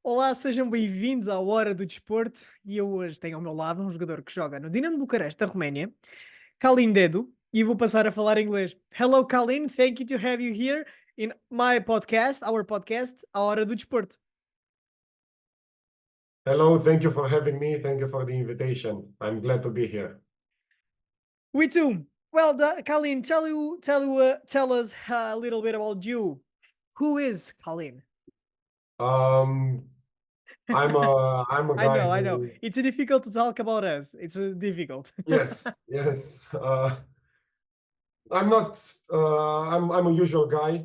Olá, sejam bem-vindos à Hora do Desporto e eu hoje tenho ao meu lado um jogador que joga no Dinamo Bucareste da Roménia, Calin Dedu, e vou passar a falar inglês. Hello, Calin, thank you to have you here in my podcast, our podcast, A Hora do Desporto. Hello, thank you for having me. Thank you for the invitation. I'm glad to be here. We too. Well, Kalin, tell us a little bit about you. Who is Kalin? Um, I'm a I guy know, I know. who It's difficult to talk about us. It's difficult. yes. I'm not I'm a usual guy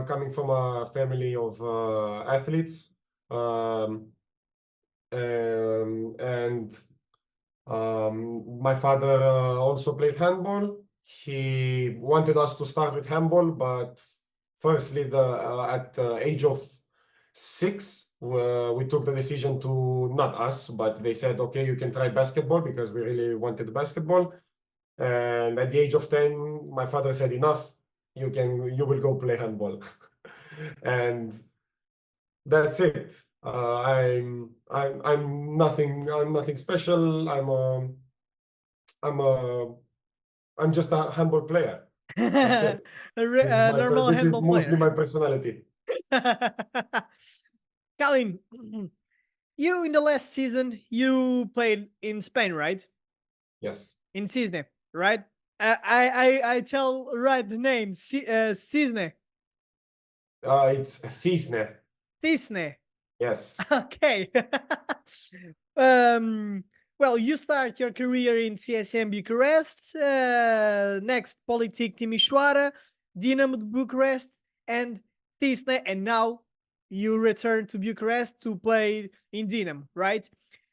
coming from a family of athletes. Um, and My father also played handball. He wanted us to start with handball, but firstly, at the age of 6, we took the decision to, not us, but they said, okay, you can try basketball because we really wanted basketball. And at the age of 10, my father said, enough, you will go play handball. And that's it. I'm nothing special. I'm a I'm just a handball player. That's it. A normal This is handball mostly player. my personality. Colin, you in the last season you played in Spain, right? Yes. In Cisne, right? I tell right the name, Cisne, It's Fisne. Cisne. Yes. Okay. um. Well, you start your career in CSM Bucharest, next Politic Timișoara, Dinamo Bucharest, and Tisne, and now you return to Bucharest to play in Dinamo, right?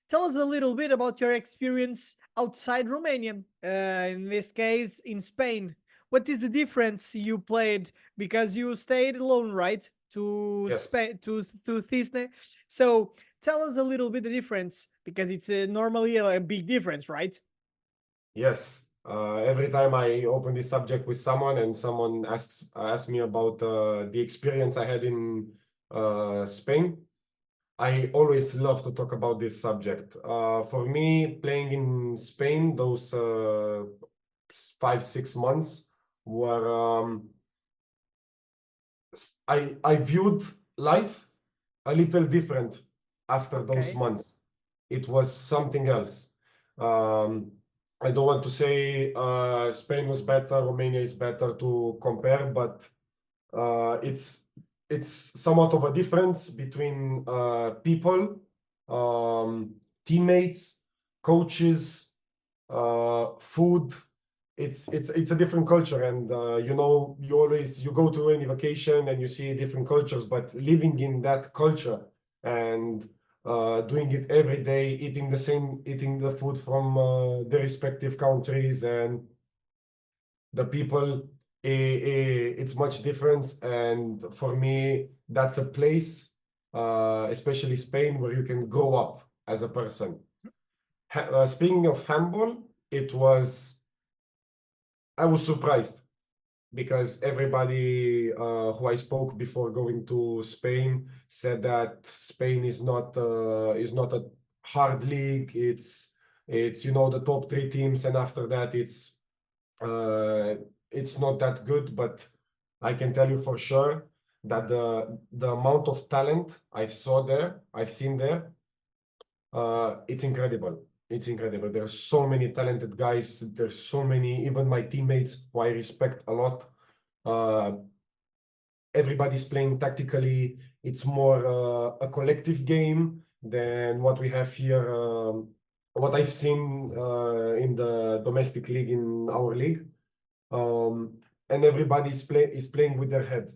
Tell us a little bit about your experience outside Romania, in this case, in Spain. What is the difference you played because you stayed alone, right? To Yes. Spain, to Tisne. So tell us a little bit the difference because it's normally a big difference, right? Yes. Every time I open this subject with someone and someone asks me about the experience I had in Spain, I always love to talk about this subject. For me, playing in Spain, those 5, 6 months were I viewed life a little different after those Okay. months. It was something else. Um, I don't want to say Spain was better, Romania is better to compare, but it's somewhat of a difference between people, um, teammates, coaches, food. It's a different culture, and you go to any vacation and you see different cultures, but living in that culture and doing it every day, eating the food from the respective countries and the people, it's much different. And for me, that's a place, especially Spain, where you can grow up as a person. Speaking of handball, I was surprised because everybody who I spoke before going to Spain said that Spain is not a hard league. It's the top 3 teams, and after that uh, it's not that good. But I can tell you for sure that the amount of talent I've seen there, it's incredible. It's incredible. There's so many talented guys. There's so many, even my teammates who I respect a lot. Uh, Everybody's playing tactically. It's more a collective game than what we have here. What I've seen in the domestic league, in our league, and everybody is playing with their head.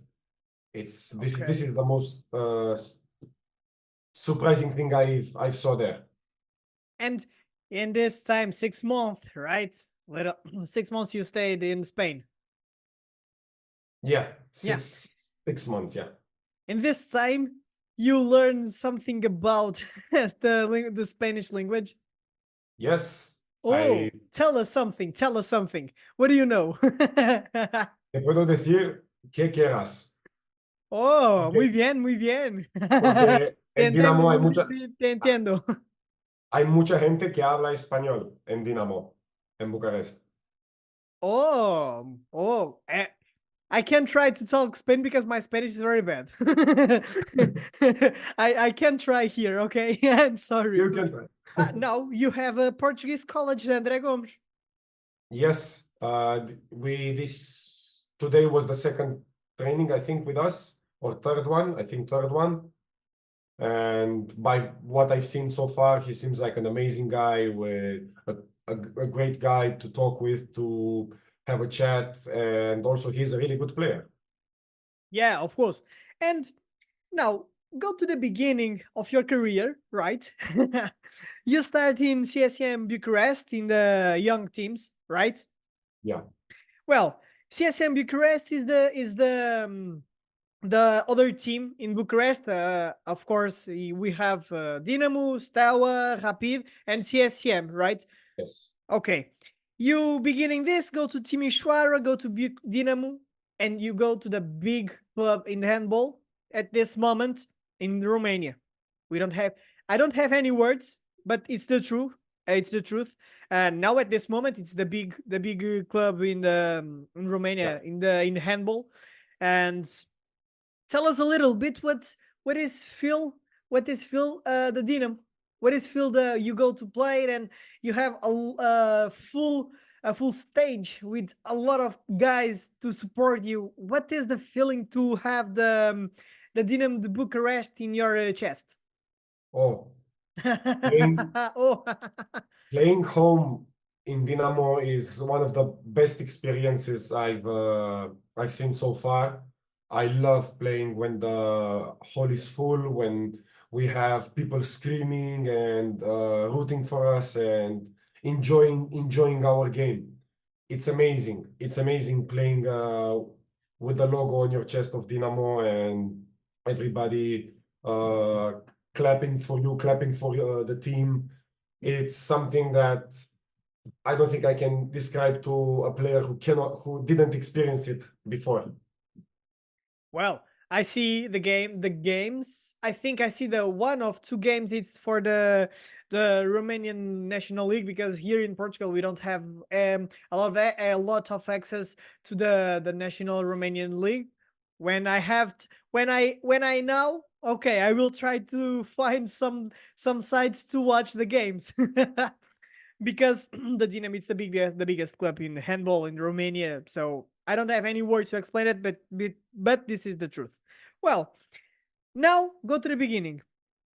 This Okay. is the most surprising thing I've saw there. And in this time, 6 months, right? Little 6 months you stayed in Spain. Yeah, Yeah. 6 months. Yeah. In this time, you learn something about the Spanish language. Yes, I Oh, tell us something. Tell us something. What do you know? te puedo decir qué quieras. Oh, muy Porque, bien, muy bien. porque Te En Dinamo hay entiendo, te entiendo. hay mucha gente que habla español en Dinamo, en Bucarest. I can try to talk Spain because my Spanish is very bad. I can try here, okay? I'm sorry. You can try. Now you have a Portuguese college, André Gomes. Yes, we this today was the second training, I think, with us, or third one, I think third one. And by what I've seen so far, he seems like an amazing guy with a great guy to talk with, to have a chat, and also he's a really good player. Yeah, of course. And now go to the beginning of your career, right? You start in CSM Bucharest in the young teams, right? Yeah, Well, CSM Bucharest is the other team in Bucharest. Of course, we have Dinamo, Steaua, Rapid, and CSM, right? yes, Okay. You beginning this, go to Timișoara, go to Dinamo, and you go to the big club in handball at this moment in Romania. We don't have, I don't have any words, but it's the truth. It's the truth. And now at this moment, it's the big club in yeah. Romania in handball. And tell us a little bit what is Phil the Dinamo? What is Phil the you go to play it and you have a full stage with a lot of guys to support you. What is the feeling to have the Dinamo de Bucharest in your chest? Oh, playing Oh, playing home in Dinamo is one of the best experiences I've seen so far. I love playing when the hall is full, when we have people screaming and rooting for us and enjoying our game. It's amazing. It's amazing playing with the logo on your chest of Dinamo and everybody uh, clapping for you, clapping for the team. It's something that I don't think I can describe to a player who didn't experience it before. well, I see the games. I think I see the one of two games. It's for the Romanian National League because here in Portugal we don't have a lot of access to the national Romanian League. When I have when I now okay, I will try to find some sites to watch the games. Because the Dynamo is the biggest club in handball in Romania. So I don't have any words to explain it, but this is the truth. Well, now go to the beginning.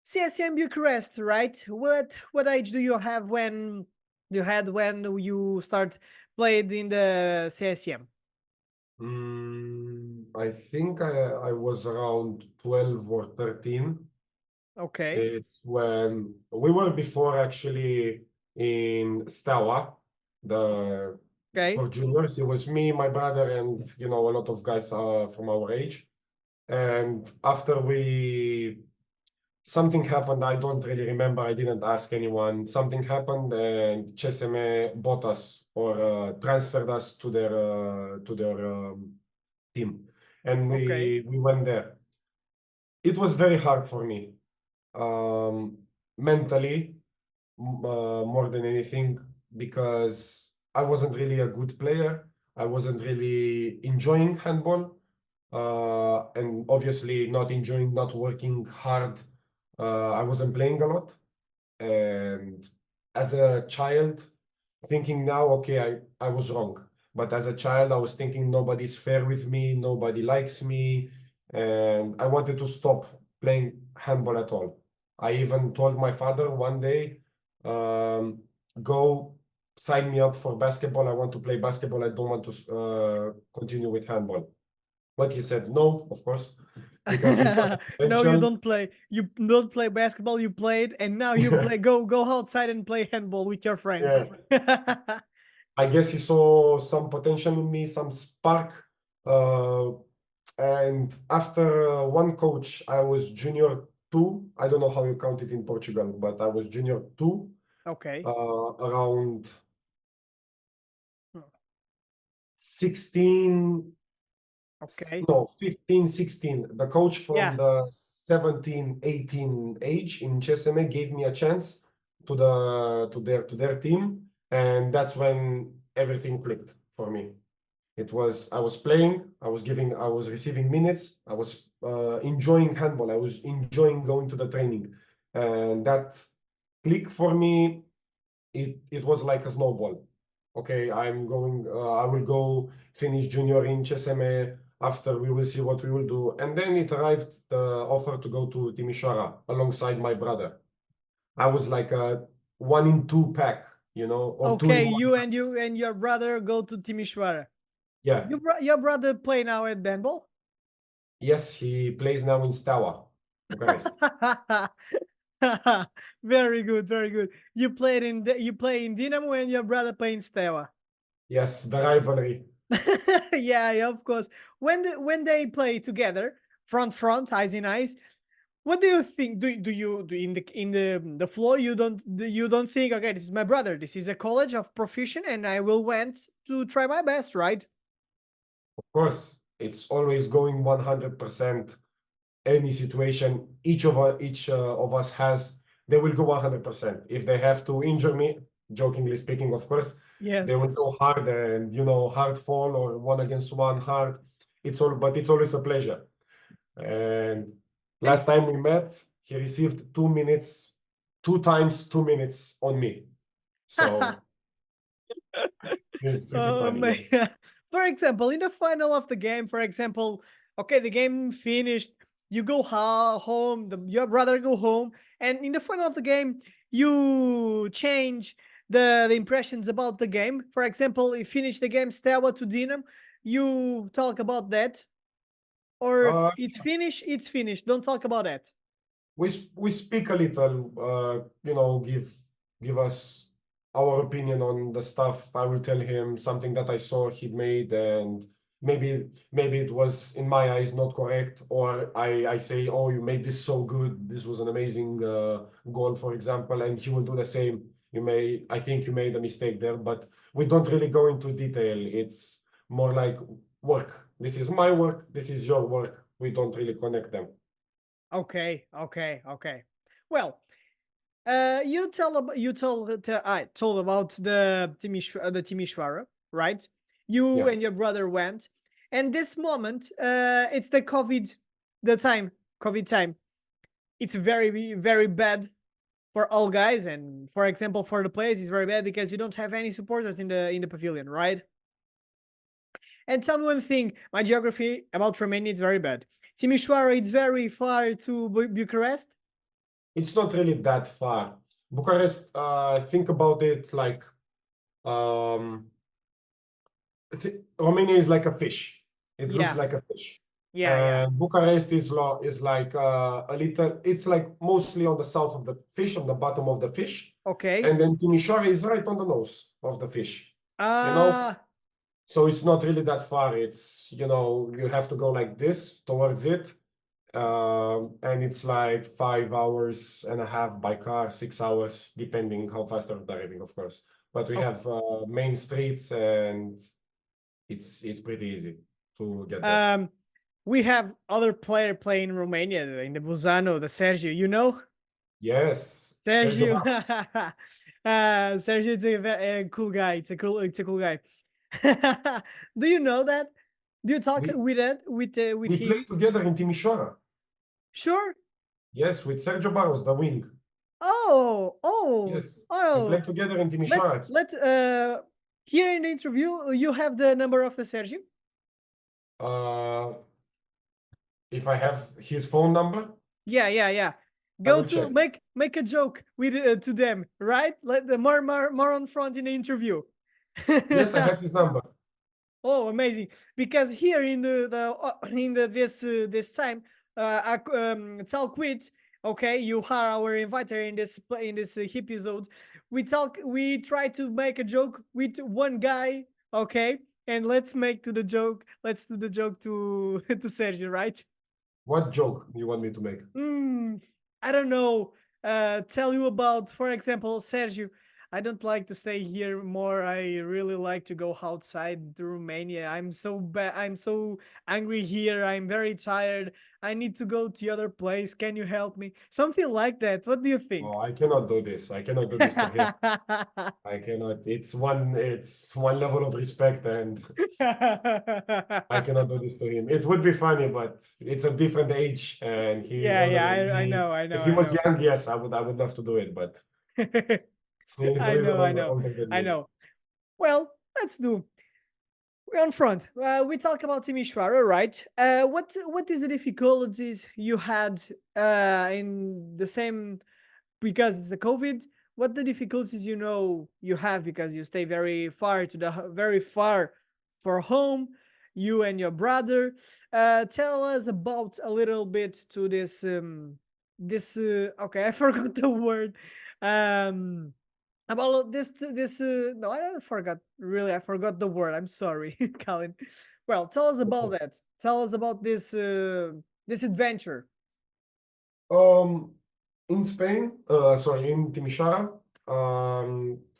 CSM Bucharest, right? What age do you have when you start played in the CSM? I think I was around 12 or 13. Okay, It's when we were before actually in Steaua, the okay, for juniors. It was me, my brother, and a lot of guys from our age. And after something happened, I don't really remember. I didn't ask anyone. Something happened, and CSM bought us or transferred us to their team, and okay. we went there. It was very hard for me, um, mentally, more than anything, because I wasn't really a good player. I wasn't really enjoying handball, and obviously not enjoying, not working hard. I wasn't playing a lot. And as a child, thinking now, okay, I was wrong. But as a child, I was thinking nobody's fair with me, nobody likes me, and I wanted to stop playing handball at all. I even told my father one day, go sign me up for basketball. I want to play basketball. I don't want to continue with handball. But he said no, of course, because he saw the No, you potential. don't play. You don't play basketball. You played, and now you Yeah, play. Go outside and play handball with your friends. yeah. I guess he saw some potential in me, some spark. Uh, and after one coach, I was junior two. I don't know how you count it in Portugal, but I was junior two, Okay. around Hmm. 16. Okay. No, 15, 16. The coach Yeah. from the 17, 18 age in CSMA gave me a chance to their team, and that's when everything clicked for me. I was playing, I was receiving minutes, I was enjoying handball, I was enjoying going to the training, and that click for me, it was like a snowball. Okay, I will go finish junior in CSMA. After we will see what we will do. And then it arrived the offer to go to Timișoara alongside my brother. I was like a 1 in 2 pack, or two Okay, in one. you and your brother go to Timișoara. Yeah. Your brother play now at handball? Yes, he plays now in Steaua, Bucharest. Very good, very good. You play in Dynamo and your brother play in Steaua. Yes, the rivalry. Yeah, yeah, of course. When they play together, front, eyes in eyes, what do you think? Do in the floor you don't think, okay, this is my brother. This is a college of profession, and I will want to try my best, right? Of course, it's always going 100%. Any situation each of us has, they will go 100%. If they have to injure me, jokingly speaking, of course, Yes. they will go hard, and hard fall or one against one hard. But it's always a pleasure. And And last time we met, he received 2 minutes, 2 times 2 minutes on me. So it's pretty oh funny, my yes. for example, in the final of the game, for example, okay, the game finished, you go home, your brother go home, and in the final of the game, you change the impressions about the game. For example, you finish the game Steaua to Dinam, you talk about that, or Uh, it's finished. Don't talk about that. we speak a little, give us our opinion on the stuff. I will tell him something that I saw he made, and maybe it was in my eyes not correct, or I say, oh, you made this so good. This was an amazing goal, for example, and he will do the same. I think you made a mistake there, but we don't really go into detail. It's more like work. This is my work. This is your work. We don't really connect them. Okay, okay, okay. Well, I told about the Timișoara, right? You Yeah. and your brother went, and this moment, it's the COVID time. It's very bad for all guys, and for example, for the players, it's very bad because you don't have any supporters in the pavilion, right? And tell me one thing: my geography about Romania is very bad. Timișoara, it's very far to Bucharest. It's not really that far. Bucharest, think about it like um, Romania is like a fish. It looks Yeah, like a fish. yeah. And Bucharest is like a little, it's like mostly on the south of the fish, on the bottom of the fish. Okay. And then Timișoara is right on the nose of the fish. You know? Ah, So it's not really that far. You have to go like this towards it. And it's like 5 hours and a half by car, 6 hours, depending how fast you're driving, of course. But we oh, have main streets, and it's pretty easy to get there. we have other player playing in Romania in the Buzano, the Sergio. You know Yes, Sergio Sergio. Ramos. Sergio is a cool guy. It's a cool guy. Do you know that? Do you talk We with we him? played together in Timișoara. Sure. Yes, with Sergio Barros, the wing. Oh, oh, Yes, we oh. played together in Let's Timișoara. let here in the interview you have the number of the Sergio. Uh, if I have his phone number, Yeah. I Go will to check. make a joke with to them, right? Let the more on front in the interview. Yes, I have his number. Oh, amazing! Because here in the this time, talk with. Okay, you are our inviter in this episode. We try to make a joke with one guy. Okay, and let's make to the joke. Let's do the joke to to Sergio, right? What joke you want me to make? I don't know. Tell you about, for example, Sergio. I don't like to stay here more. I really like to go outside to Romania. I'm so bad. I'm so angry here. I'm very tired. I need to go to other place. Can you help me? Something like that. What do you think? Oh, I cannot do this. I cannot do this to him. I cannot. It's one level of respect, and I cannot do this to him. It would be funny, but it's a different age, and he is Yeah, older yeah, than I me. know, I If know, he I was know. young, yes, I would love to do it, but he is a I little know, I older, know, older than I me. know. Well, let's do. We're on front. We talk about Timisoara, right? What is the difficulties you had in the same because it's the COVID? What the difficulties you know you have because you stay very far to the very far for home, you and your brother. Tell us about a little bit to this okay, I forgot the word. Um about this no, I forgot, really, I forgot the word. I'm sorry, Calin. Well, tell us about that. Tell us about this adventure. Um, in Spain, sorry, in Timisoara,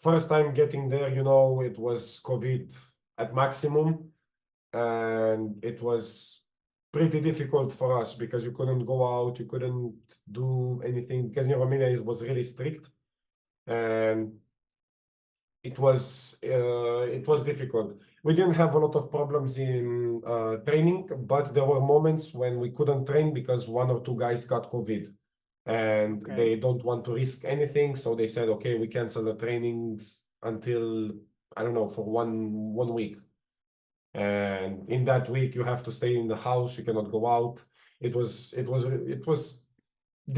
first time getting there, it was COVID at maximum, and it was pretty difficult for us because you couldn't go out, you couldn't do anything because in Romania it was really strict, and it was difficult. We didn't have a lot of problems in training, but there were moments when we couldn't train because one or two guys got COVID, and Okay. they don't want to risk anything, so they said, okay, we cancel the trainings until, I don't know, for one week. And in that week you have to stay in the house, you cannot go out. It was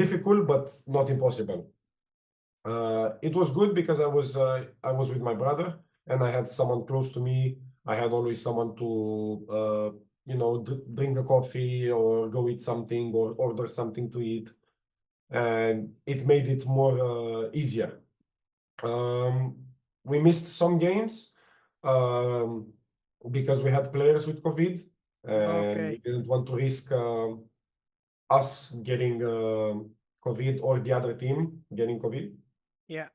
difficult but not impossible. It was good because I was with my brother and I had someone close to me. I had always someone to drink a coffee or go eat something or order something to eat, and it made it more easier. Um, we missed some games um, because we had players with COVID, and we Okay. didn't want to risk us getting COVID or the other team getting COVID. Yeah.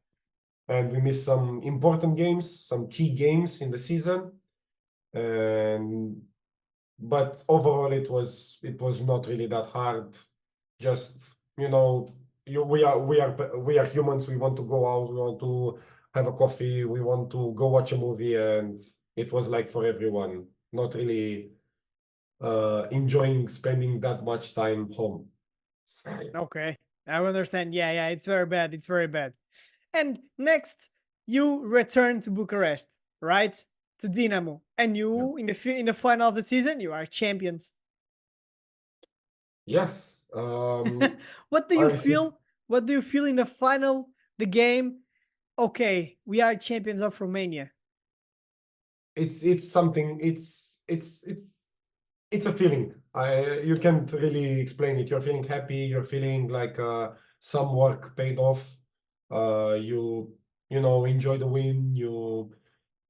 And we missed some important games, some key games in the season. And but overall, it was not really that hard. Just we are humans. We want to go out. We want to have a coffee. We want to go watch a movie, and it was like for everyone. Not really enjoying spending that much time home. Okay. I understand. Yeah, yeah, it's very bad. It's very bad. And next, you return to Bucharest, right? To Dinamo. And Yeah. you in the final of the season, you are champions. Yes. What do you I think feel? What do you feel in the final, the game? Okay, we are champions of Romania. it's something. It's a feeling. You can't really explain it. You're feeling happy. You're feeling like some work paid off. You enjoy the win.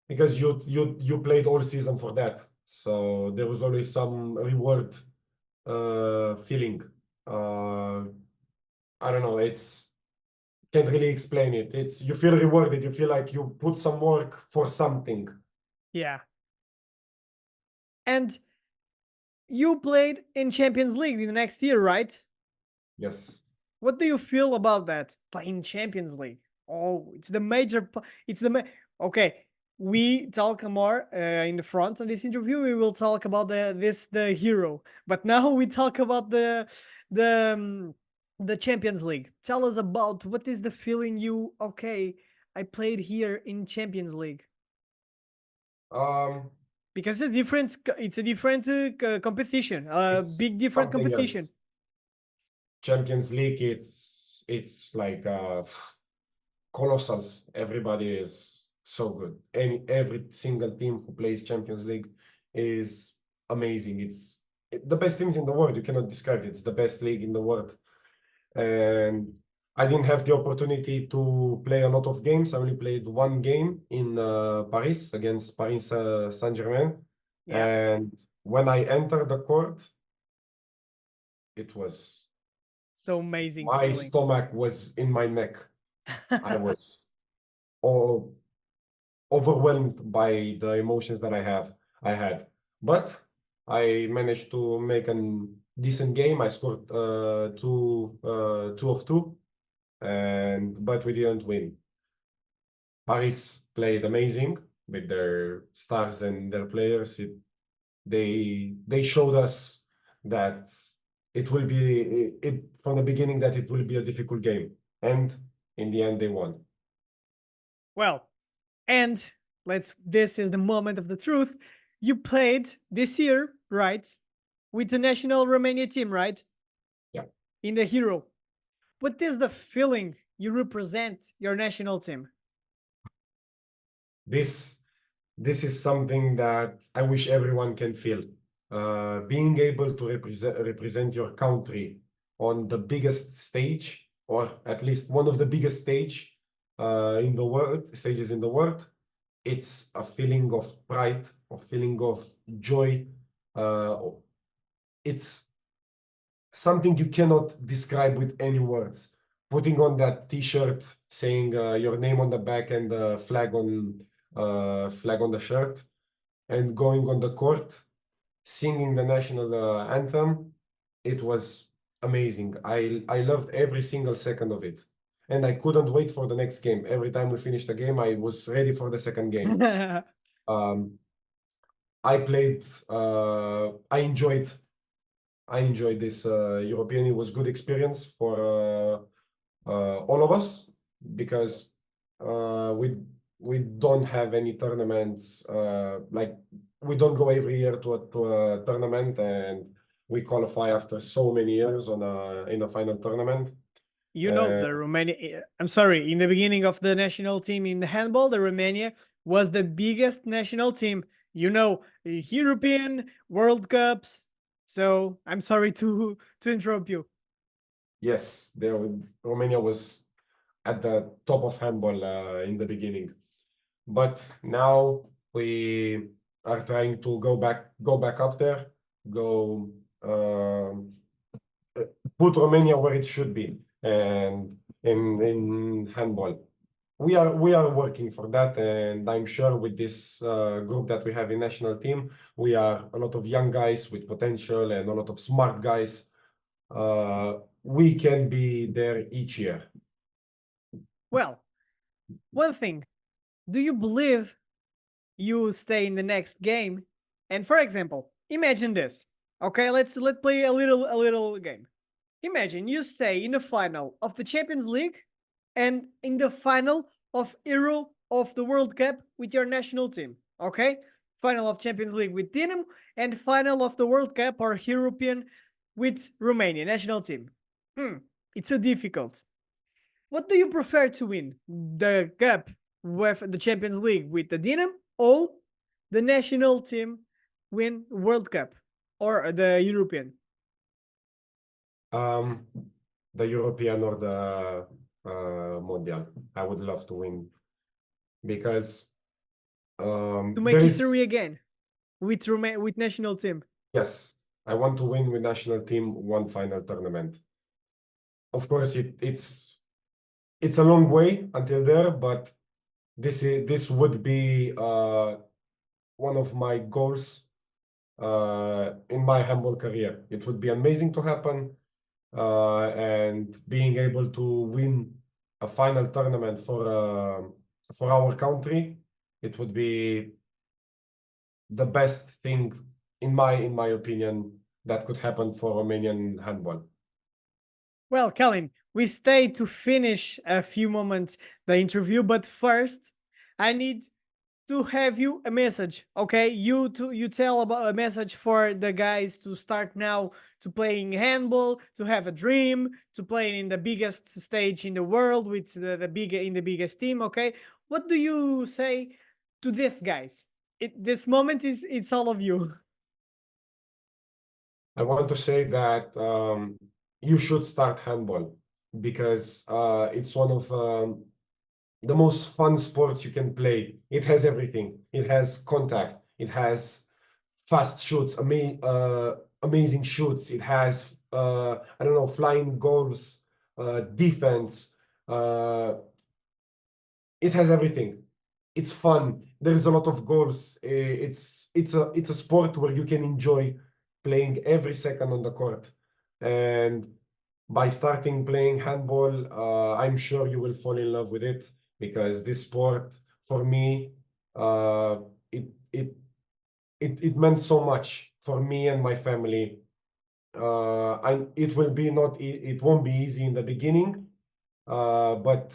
Because you played all season for that. So there was always some reward feeling. Uh, I don't know. It's can't really explain it. It's you feel rewarded. You feel like you put some work for something. Yeah. And you played in Champions League in the next year, right? Yes. What do you feel about that? Playing Champions League. Oh, it's the major. It's the okay. We talk more in the front of this interview. We will talk about the hero, but now we talk about the um, the Champions League. Tell us about what is the feeling you. Okay, I played here in Champions League Um, because it's a different competition, a it's big different something competition. else. Champions League, it's like colossals. Everybody is so good. Every single team who plays Champions League is amazing. It's the best teams in the world. You cannot describe it. It's the best league in the world. And I didn't have the opportunity to play a lot of games. I only played one game in Paris against Paris Saint-Germain. Yeah, And when I entered the court, it was so amazing my feeling. stomach was in my neck. I was. or overwhelmed by the emotions that I had. But I managed to make a decent game. I scored two of two, but we didn't win. Paris played amazing with their stars and their players. They showed us that it will be it from the beginning that it will be a difficult game, and in the end they won. Well, and this is the moment of the truth. You played this year, right? With the national Romania team, right? Yeah. In the Hero. What is the feeling you represent your national team? This is something that I wish everyone can feel. Being able to represent your country on the biggest stage, or at least one of the biggest in the world, stages in the world, it's a feeling of pride, a feeling of joy. It's something you cannot describe with any words. Putting on that T-shirt saying your name on the back and the flag on the shirt, and going on the court, singing the national anthem, it was amazing. I loved every single second of it, and I couldn't wait for the next game. Every time we finished the game, I was ready for the second game. Um, I played. I enjoyed this European. It was good experience for all of us because we don't have any tournaments. Like we don't go every year to a tournament, and we qualify after so many years in a final tournament. You know, Uh, the Romania, I'm sorry, in the beginning of the national team in handball, the Romania was the biggest national team. You know, European World Cups. So I'm sorry to interrupt you. yes, Romania was at the top of handball in the beginning. But now we are trying to go back up there, go put Romania where it should be, and in handball. We are working for that, and I'm sure with this group that we have in national team, we are a lot of young guys with potential and a lot of smart guys. We can be there each year. Well, one thing, do you believe you stay in the next game? And for example, imagine this. Okay, let's play a little game. Imagine you stay in the final of the Champions League and in the final of Euro of the World Cup with your national team. Okay? Final of Champions League with Dinamo and final of the World Cup or European with Romania national team. It's a difficult. What do you prefer to win? The cup with the Champions League with the Dinamo or the national team win World Cup or the European? Um, the European or the Mondial. I would love to win because To make there is history again with national team. yes, I want to win with national team one final tournament. Of course, it's a long way until there, but this would be one of my goals in my handball career. It would be amazing to happen, and being able to win a final tournament for our country, it would be the best thing in my opinion that could happen for Romanian handball. Well, Calin, we stay to finish a few moments the interview, but first I need to have you a message. Okay, you tell about a message for the guys to start now to playing handball, to have a dream, to play in the biggest stage in the world with the biggest team. Okay, what do you say to this guys? This moment is it's all of you. I want to say that you should start handball because it's one of the most fun sports you can play. It has everything. It has contact. It has fast shoots, amazing shoots. It has I don't know, flying goals, defense. it has everything. It's fun. There is a lot of goals. It's a sport where you can enjoy playing every second on the court. And by starting playing handball, I'm sure you will fall in love with it, because this sport for me, uh, it it it meant so much for me and my family. It will be not it won't be easy in the beginning, but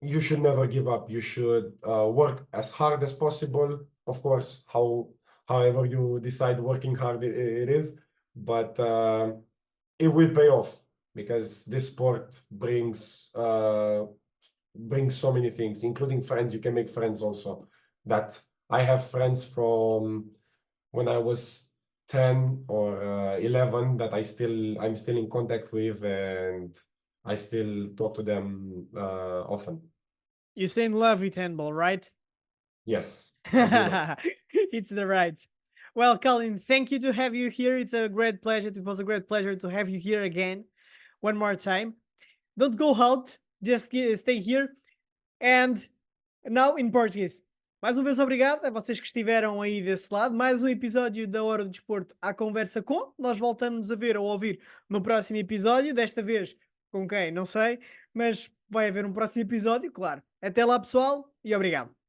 you should never give up. You should work as hard as possible. Of course, however you decide working hard it is, but it will pay off, because this sport brings so many things, including friends. You can make friends also. That I have friends from when I was 10 or 11 that I'm still in contact with, and I still talk to them often. You say in love with handball, right? Yes, I do love. It's the right. Well, Colin, thank you to have you here. It's a great pleasure. It was a great pleasure to have you here again, one more time. Don't go out, just stay here. And now in Portuguese. Mais uma vez, obrigado a vocês que estiveram aí desse lado. Mais um episódio da Hora do Desporto à Conversa com. Nós voltamos a ver ou ouvir no próximo episódio. Desta vez com quem? Não sei. Mas vai haver um próximo episódio, claro. Até lá, pessoal, e obrigado.